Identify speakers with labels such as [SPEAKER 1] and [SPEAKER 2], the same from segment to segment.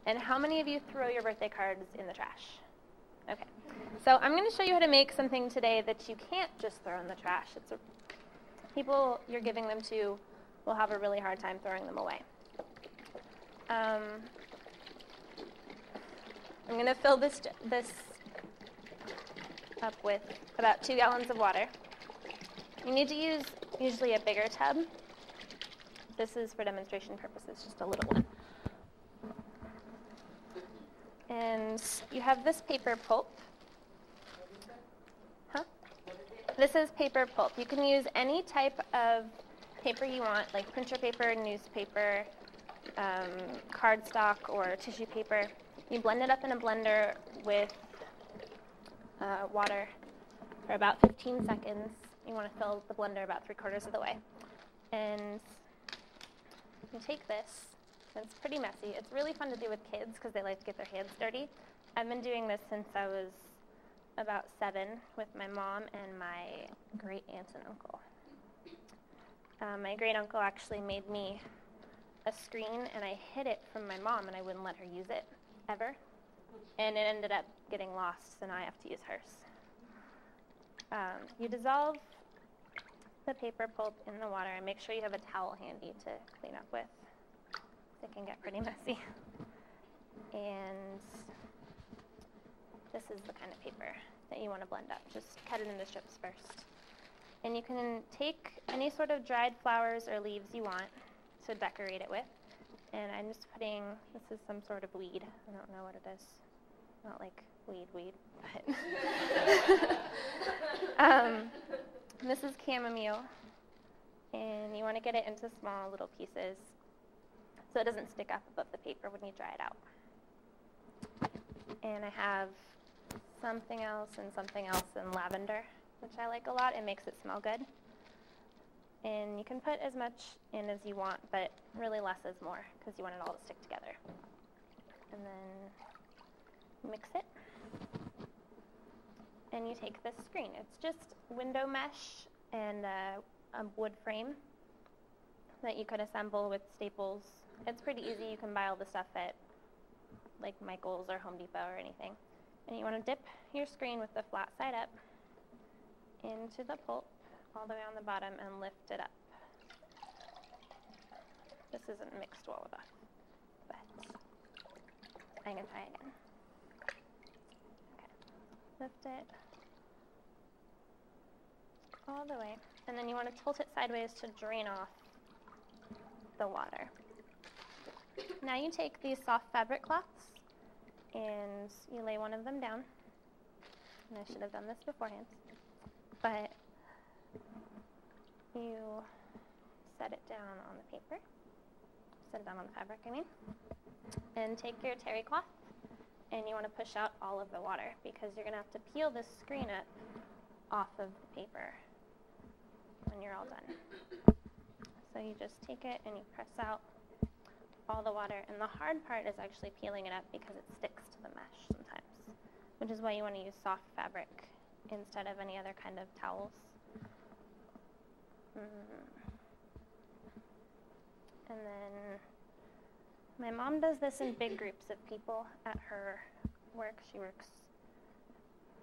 [SPEAKER 1] And how many of you throw your birthday cards in the trash? Okay. So I'm going to show you how to make something today that you can't just throw in the trash. People you're giving them to will have a really hard time throwing them away. I'm going to fill this up with about 2 gallons of water. You need to use usually a bigger tub. This is for demonstration purposes, just a little one. And you have this paper pulp. This is paper pulp. You can use any type of paper you want, like printer paper, newspaper, cardstock, or tissue paper. You blend it up in a blender with water for about 15 seconds. You want to fill the blender about 3/4 of the way. And you take this. It's pretty messy. It's really fun to do with kids because they like to get their hands dirty. I've been doing this since I was about 7 with my mom and my great aunt and uncle. My great uncle actually made me a screen, and I hid it from my mom, and I wouldn't let her use it ever. And it ended up getting lost, so now I have to use hers. You dissolve the paper pulp in the water, and make sure you have a towel handy to clean up with. It can get pretty messy. And this is the kind of paper that you want to blend up. Just cut it into strips first. And you can take any sort of dried flowers or leaves you want to decorate it with. And I'm just putting, this is some sort of weed. I don't know what it is. Not like weed, but this is chamomile. And you want to get it into small little pieces so it doesn't stick up above the paper when you dry it out. And I have something else in lavender, which I like a lot. It makes it smell good. And you can put as much in as you want, but really less is more because you want it all to stick together. And then mix it. And you take this screen. It's just window mesh and a wood frame that you could assemble with staples. It's pretty easy. You can buy all the stuff at like Michael's or Home Depot or anything. And you want to dip your screen with the flat side up into the pulp all the way on the bottom and lift it up. This isn't mixed well enough, but I can try again. Okay, lift it all the way, and then you want to tilt it sideways to drain off the water. Now you take these soft fabric cloths and you lay one of them down. And I should have done this beforehand. But you set it down on the paper. Set it down on the fabric, I mean. And take your terry cloth and you want to push out all of the water because you're going to have to peel this screen up off of the paper when you're all done. So you just take it and you press out all the water, and the hard part is actually peeling it up because it sticks to the mesh sometimes, which is why you want to use soft fabric instead of any other kind of towels. And then my mom does this in big groups of people at her work. She works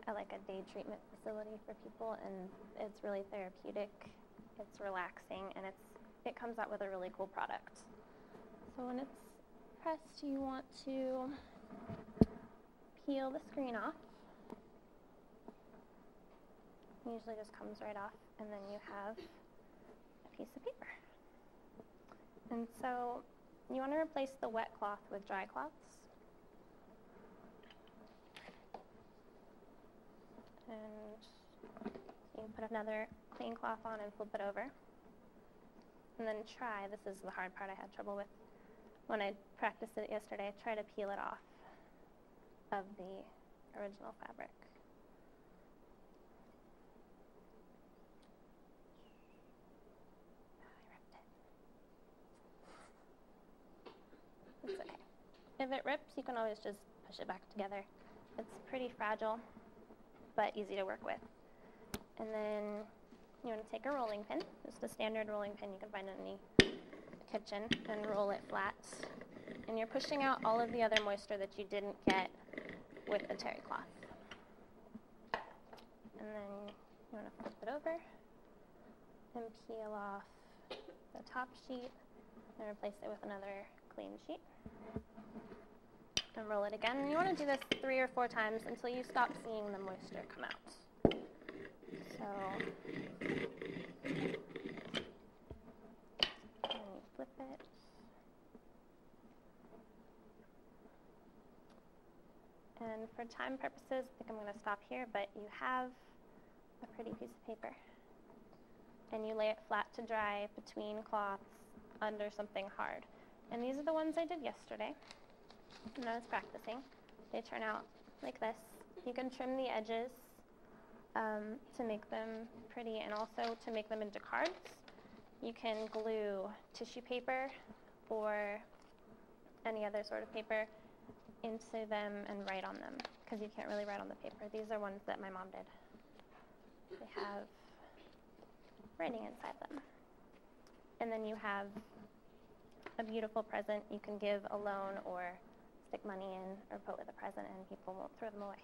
[SPEAKER 1] at like a day treatment facility for people, and it's really therapeutic, it's relaxing, and it comes out with a really cool product. So when it's pressed, you want to peel the screen off. It usually just comes right off, and then you have a piece of paper. And so you want to replace the wet cloth with dry cloths. And you can put another clean cloth on and flip it over. And then this is the hard part I had trouble with. When I practiced it yesterday, I tried to peel it off of the original fabric. I ripped it. It's okay. If it rips, you can always just push it back together. It's pretty fragile, but easy to work with. And then you want to take a rolling pin, just a standard rolling pin you can find in any kitchen, and roll it flat And you're pushing out all of the other moisture that you didn't get with the terry cloth. And then you want to flip it over and peel off the top sheet and replace it with another clean sheet. And roll it again. And you want to do this 3 or 4 times until you stop seeing the moisture come out. So, and you flip it. And for time purposes, I think I'm going to stop here, but you have a pretty piece of paper. And you lay it flat to dry between cloths under something hard. And these are the ones I did yesterday when I was practicing. They turn out like this. You can trim the edges to make them pretty and also to make them into cards. You can glue tissue paper or any other sort of paper into them and write on them, because you can't really write on the paper. These are ones that my mom did. They have writing inside them. And then you have a beautiful present you can give alone or stick money in or put with a present, and people won't throw them away.